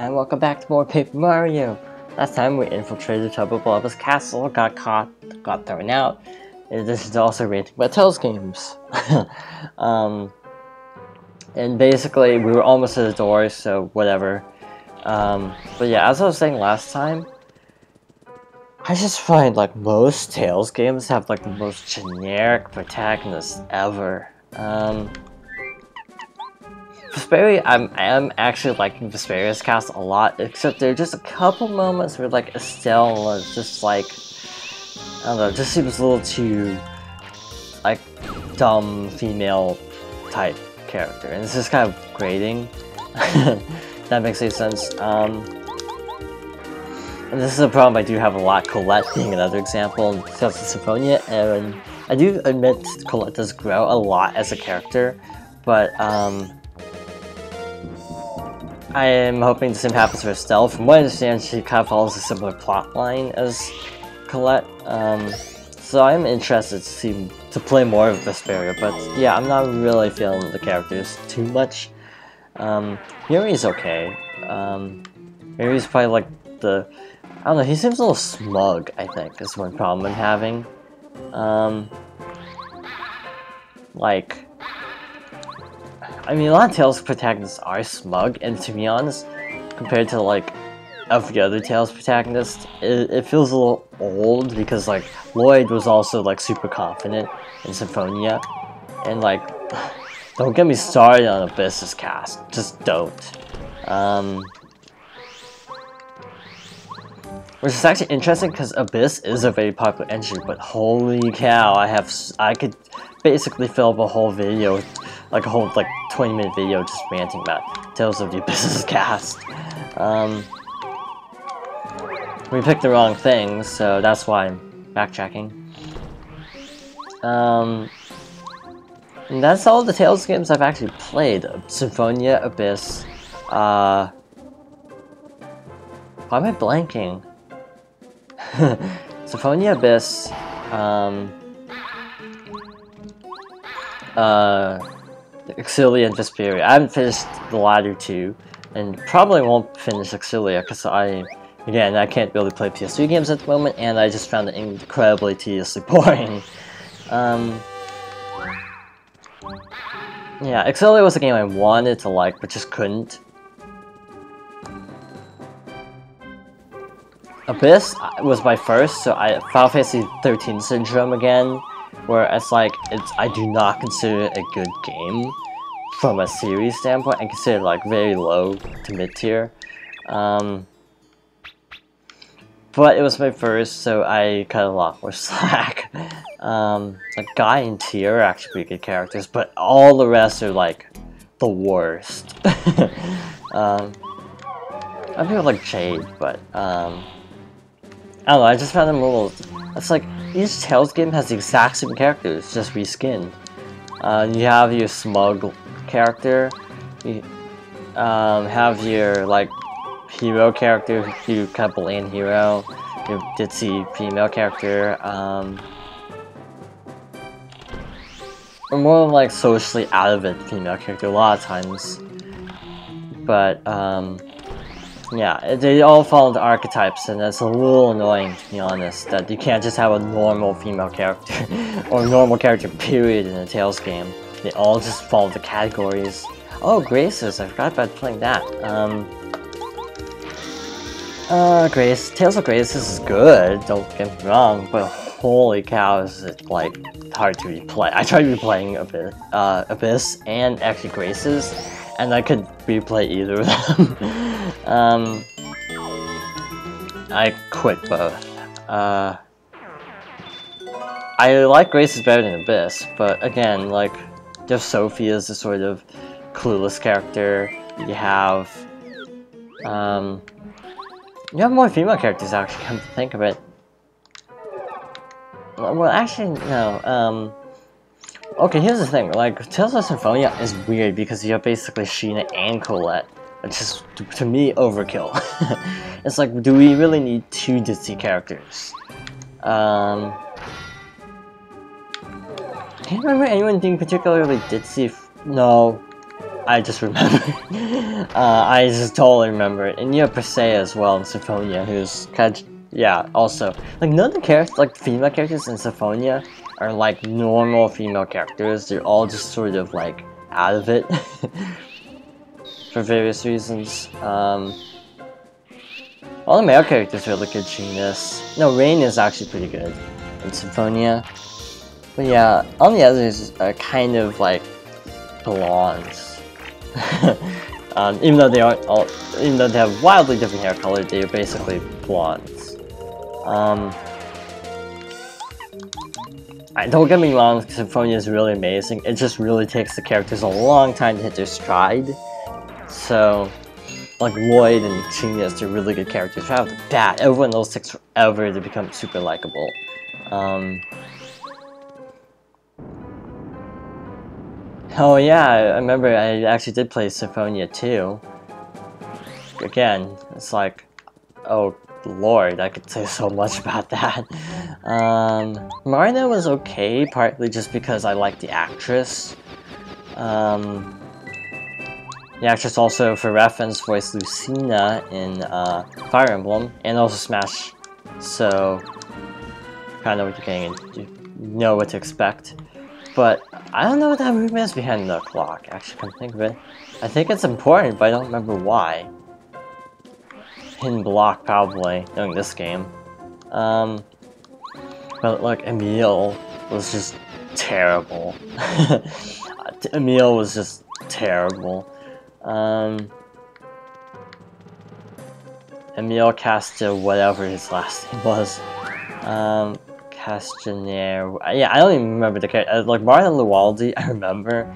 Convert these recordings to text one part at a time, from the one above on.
and welcome back to more Paper Mario. Last time we infiltrated Tubba Blubba's castle, got caught, got thrown out. And this is also rated by Tails games. And basically we were almost at the door, so whatever. But yeah, as I was saying last time, I just find like most Tails games have like the most generic protagonists ever. Vesperia, I am actually liking Vesperia's cast a lot, except there are just a couple moments where like Estelle is just like, I don't know, just seems a little too like dumb female type character, and it's just kind of grating. That makes any sense. And this is a problem I do have a lot. Colette being another example, and Tales of Symphonia, and I do admit Colette does grow a lot as a character, but I am hoping the same happens for Estelle. From what I understand, she kind of follows a similar plot line as Colette, so I'm interested to play more of Vesperia, but yeah, I'm not really feeling the characters too much. Yuri's okay. Yuri's probably like I don't know, he seems a little smug, I think, is one problem I'm having. Like, I mean, a lot of Tails protagonists are smug, and to be honest, compared to like every other Tails protagonist, it feels a little old, because like Lloyd was also like super confident in Symphonia, and like, don't get me started on Abyss's cast, just don't. Which is actually interesting because Abyss is a very popular entry, but holy cow, I could basically fill up a whole video, like a whole like 20-minute video just ranting about Tales of the Abyss's cast. We picked the wrong things, so that's why I'm backtracking. And that's all the Tales games I've actually played. Symphonia, Abyss, why am I blanking? Symphonia, Abyss, Exilia and Vesperia. I haven't finished the latter two, and probably won't finish Exilia because I can't really play PS3 games at the moment, and I just found it incredibly tediously boring. Yeah, Exilia was a game I wanted to like, but just couldn't. Abyss was my first, so Final Fantasy 13 syndrome again, where it's like, I do not consider it a good game from a series standpoint. I consider it like very low to mid tier. But it was my first, so I cut a lot more slack. Like Guy and Tyr are actually pretty good characters, but all the rest are like the worst. I feel like Jade, but I don't know, I just found them a little... It's like, each Tails game has the exact same characters, just reskinned. You have your smug character, you have your, like, hero character, you kind of bland hero, your ditzy female character, or more like socially out of it female character a lot of times. But, yeah, they all fall into archetypes, and it's a little annoying, to be honest, that you can't just have a normal female character, or a normal character period in a Tails game. They all just fall into categories. Oh, Graces, I forgot about playing that. Tales of Graces is good, don't get me wrong, but holy cow, is it, like, hard to replay. I tried replaying Abyss and actually Graces, and I could replay either of them. I quit both. I like Graces better than Abyss, but again, like, there's Sophie as a sort of clueless character. You have more female characters, actually, come to think of it. Well, actually, no, okay, here's the thing, like, Tales of Symphonia is weird because you have basically Sheena and Colette, which is, to me, overkill. It's like, do we really need two ditzy characters? I can't remember anyone being particularly ditzy. No. I just remember. I just totally remember it. And you have Persea as well in Symphonia, who's kind of, yeah, also. Like, none of the characters, like, female characters in Symphonia are, like, normal female characters. They're all just sort of, like, out of it. For various reasons. All the male characters are really good in this. No, Rain is actually pretty good in Symphonia. But yeah, all the others are kind of, like, blondes. Even though they aren't all, even though they have wildly different hair color, they are basically blondes. Don't get me wrong, Symphonia is really amazing. It just really takes the characters a long time to hit their stride. So, like Lloyd and Genius, they're really good characters. Right off the bat, everyone else takes forever to become super likable. Oh yeah, I remember I actually did play Symphonia 2. Again, it's like, oh lord, I could say so much about that. Marina was okay, partly just because I liked the actress. The actress also, for reference, voiced Lucina in Fire Emblem, and also Smash, so kind of what you're getting, you know what to expect. But I don't know what that movement is behind the clock, actually, come think of it. I think it's important, but I don't remember why. Hidden block, probably, knowing this game. But like, Emile was just terrible. Emile was just terrible. Emile Casta, whatever his last name was. Castaner. Yeah, I don't even remember the character. Like Martin Luwaldi, I remember.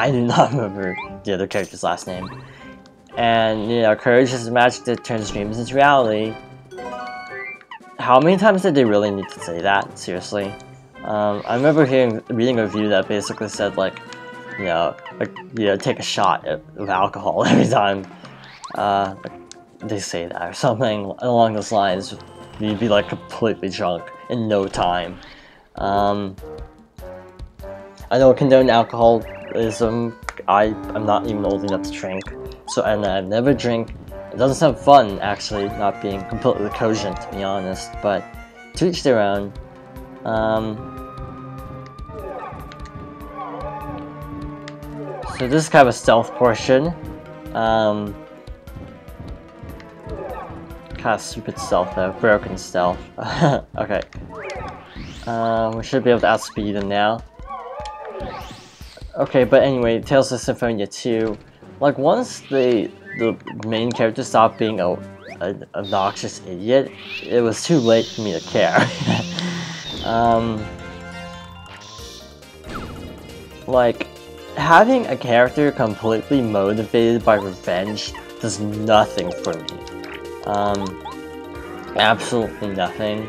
I do not remember the other character's last name. And you know, courage is the magic that turns dreams into reality. How many times did they really need to say that? Seriously. I remember reading a review that basically said like, take a shot of alcohol every time they say that or something along those lines. You'd be like completely drunk in no time. I know condone alcoholism. I'm not even old enough to drink, so and I never drink. It doesn't sound fun actually, not being completely cogent to be honest, but to each their own. So this is kind of a stealth portion. Kind of stupid stealth though, broken stealth. Okay. We should be able to outspeed them now. Okay, but anyway, Tales of Symphonia 2. Like once the main character stopped being an obnoxious idiot, it was too late for me to care. Like having a character completely motivated by revenge does nothing for me. Absolutely nothing.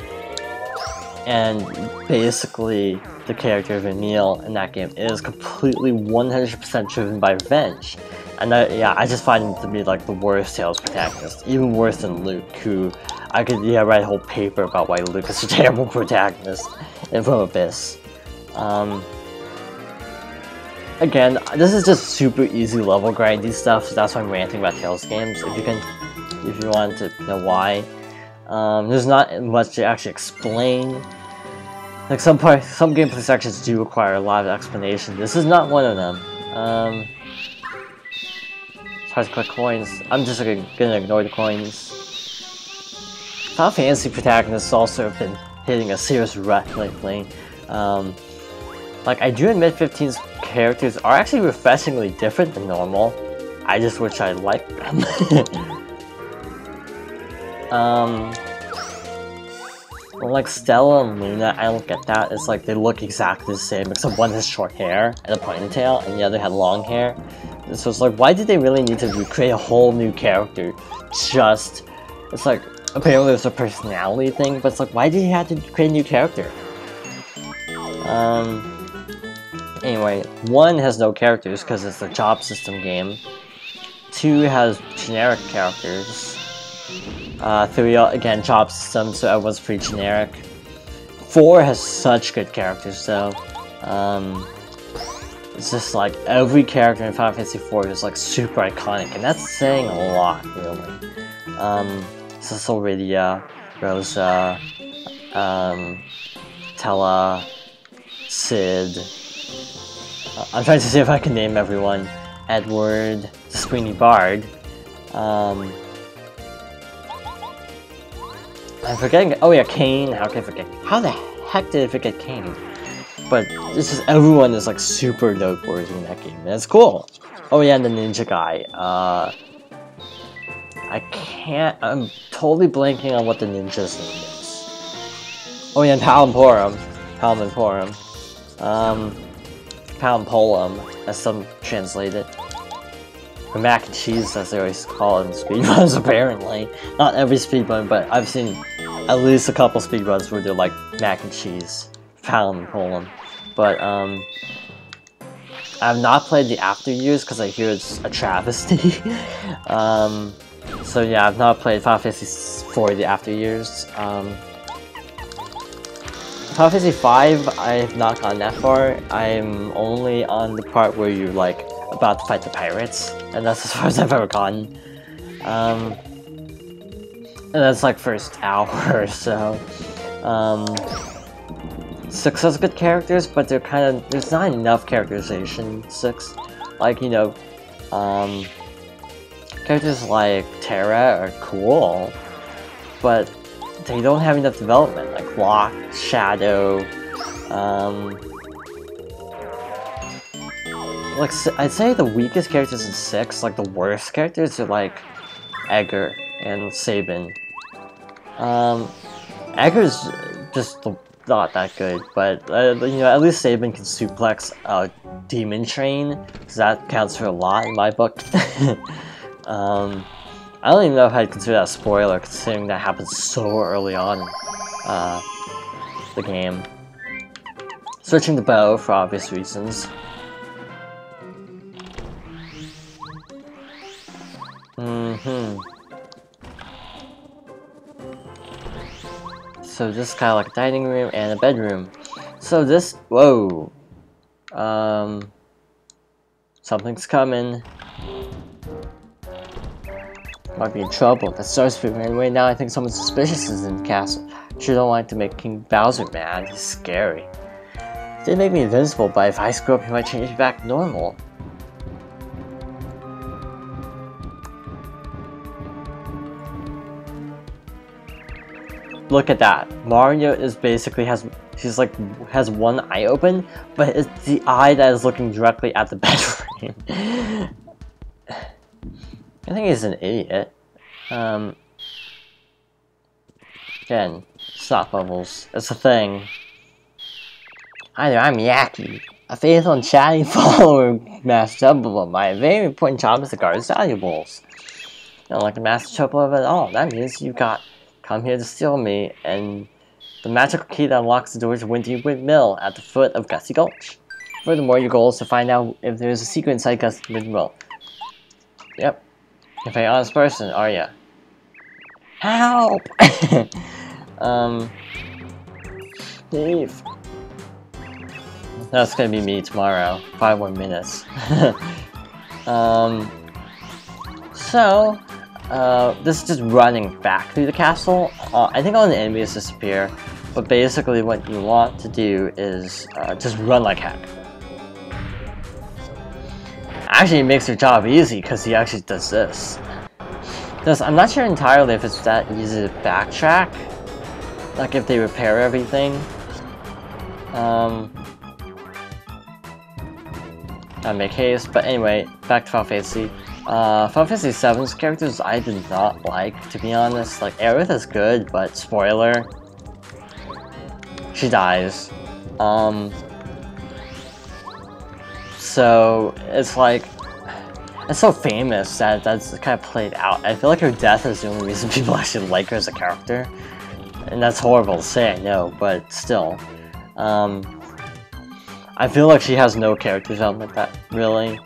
And basically, the character of Emile in that game is completely 100% driven by revenge. And I just find him to be like the worst Tales protagonist, even worse than Luke, who I could write a whole paper about why Luke is a terrible protagonist in From Abyss. Again, this is just super easy level grindy stuff, so that's why I'm ranting about Tales games. If you want to know why. There's not much to actually explain. Like some gameplay sections do require a lot of explanation. This is not one of them. It's hard to collect coins. I'm just gonna ignore the coins. Final Fantasy protagonists also have been hitting a serious rut lately. Like I do admit 15's characters are actually refreshingly different than normal. I just wish I liked them. Like Stella and Luna, I don't get that. It's like they look exactly the same, except one has short hair and a ponytail, and the other had long hair. So it's like, why did they really need to recreate a whole new character? It's like, apparently it's a personality thing, but it's like, why did he have to create a new character? Anyway, 1 has no characters because it's a job system game. 2 has generic characters. 3, again, job system, so everyone's pretty generic. 4 has such good characters, though. It's just like every character in Final Fantasy IV is like super iconic, and that's saying a lot, really. Cecil Rydia, Rosa, Tella, Sid. I'm trying to see if I can name everyone. Edward, the Sweeney Bard. I'm forgetting. Oh yeah, Kane. How can I forget? How the heck did I forget Kane? But this is everyone is like super noteworthy in that game, and it's cool. Oh yeah, and the ninja guy. I can't. I'm totally blanking on what the ninja's name is. Oh yeah, and Palamporum. Palampolum, as some translate it. Or mac and cheese, as they always call it in speedruns, apparently. Not every speedrun, but I've seen at least a couple speedruns where they're like mac and cheese. Palampolum. But, I've not played the After Years because I hear it's a travesty. So yeah, I've not played Final Fantasy IV the After Years. Final Fantasy V, I have not gotten that far. I'm only on the part where you're like about to fight the pirates, and that's as far as I've ever gotten. And that's like first hour or so. 6 has good characters, but they're kind of, there's not enough characterization. 6, like, you know, characters like Terra are cool, but they don't have enough development. Like Locke, Shadow, like I'd say the weakest characters in 6, like the worst characters, are like Edgar and Sabin. Edgar's just not that good, but you know, at least Sabin can suplex Demon Train, so that counts for a lot in my book. I don't even know if I'd consider that a spoiler, considering that happens so early on in the game. Switching the bow for obvious reasons. So this is kind of like a dining room and a bedroom. So this, whoa, something's coming. Might be in trouble. That starts to ran away. Now I think someone suspicious is in the castle. Sure don't like to make King Bowser mad. He's scary. Did make me invincible, but if I screw up, he might change me back to normal. Look at that. Mario is basically has one eye open, but it's the eye that is looking directly at the bedroom. I think he's an idiot. Again, stop bubbles. It's a thing. Hi there, I'm Yaki, a faithful and chatty follower of Master Chocobo. My very important job is to guard his valuables. You don't like the Master Chocobo at all. That means you got come here to steal me, and the magical key that unlocks the door to Windy Wind Mill at the foot of Gusty Gulch. Furthermore, your goal is to find out if there is a secret inside Gusty Wind Mill. Yep. You're a very honest person, are ya? Help! Leave. That's gonna be me tomorrow. 5 more minutes. This is just running back through the castle. I think all the enemies disappear, but basically what you want to do is just run like heck. Actually, it makes your job easy because he actually does this. I'm not sure entirely if it's that easy to backtrack, like if they repair everything. Not make haste, but anyway, back to Final Fantasy. Final Fantasy VII's characters I did not like, to be honest. Like, Aerith is good, but spoiler, she dies. So it's like, it's so famous that that's kind of played out. I feel like her death is the only reason people actually like her as a character. And that's horrible to say, I know, but still. I feel like she has no character development that really.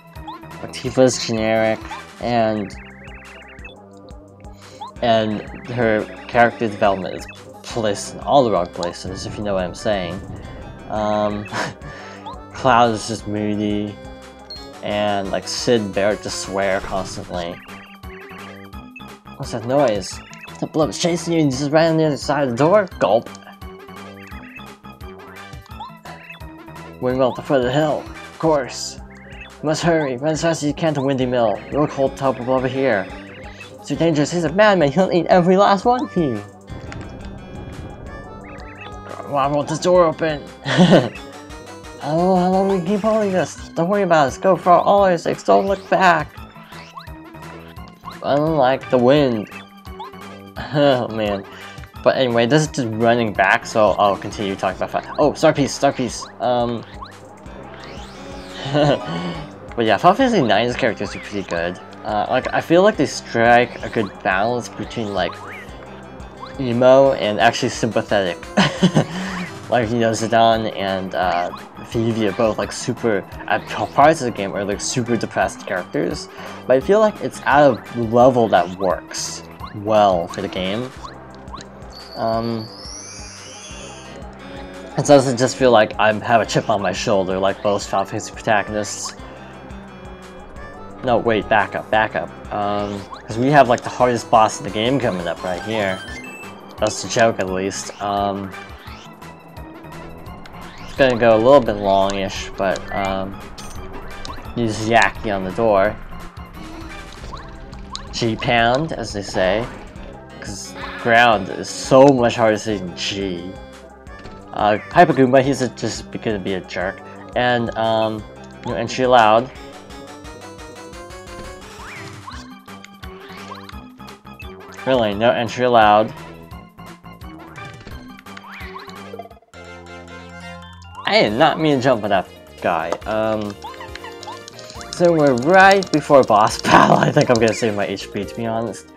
Like, Tifa's generic, and her character development is placed in all the wrong places, if you know what I'm saying. Cloud is just moody, and like Sid Barrett just swear constantly. What's that noise? The blob is chasing you and you just ran on the other side of the door? Gulp. Windmill at the foot of the hill. Of course. You must hurry. Run as fast as you can to Windy Mill. You'll hold top up over here. It's too dangerous. He's a madman. He'll eat every last one of you. Why won't this door open? Oh, how long will we keep holding this? Don't worry about it. Go for all our sakes. Don't look back. Unlike the wind. Oh man. But anyway, this is just running back, so I'll continue talking about Final. Oh, Star Piece. But yeah, Final Fantasy IX's characters are pretty good. Like I feel like they strike a good balance between like emo and actually sympathetic. Like Zidane and Vivi are both like super, at parts of the game are like super depressed characters, but I feel like it's at a level that works well for the game. It doesn't just feel like I have a chip on my shoulder like most Final Fantasy protagonists. No, wait, back up. Because we have like the hardest boss in the game coming up right here. That's the joke at least. It's gonna go a little bit longish, but use Yaki on the door. G-pound, as they say. Because ground is so much harder to say than G. Hyper Goomba, he's just gonna be a jerk. And, new entry allowed. Really, no entry allowed. I did not mean to jump on that guy. So we're right before boss battle. I think I'm gonna save my HP to be honest.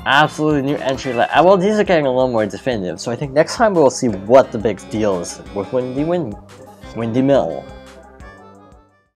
Absolutely new entry. Well, these are getting a little more definitive, so I think next time we'll see what the big deal is with Windy Mill.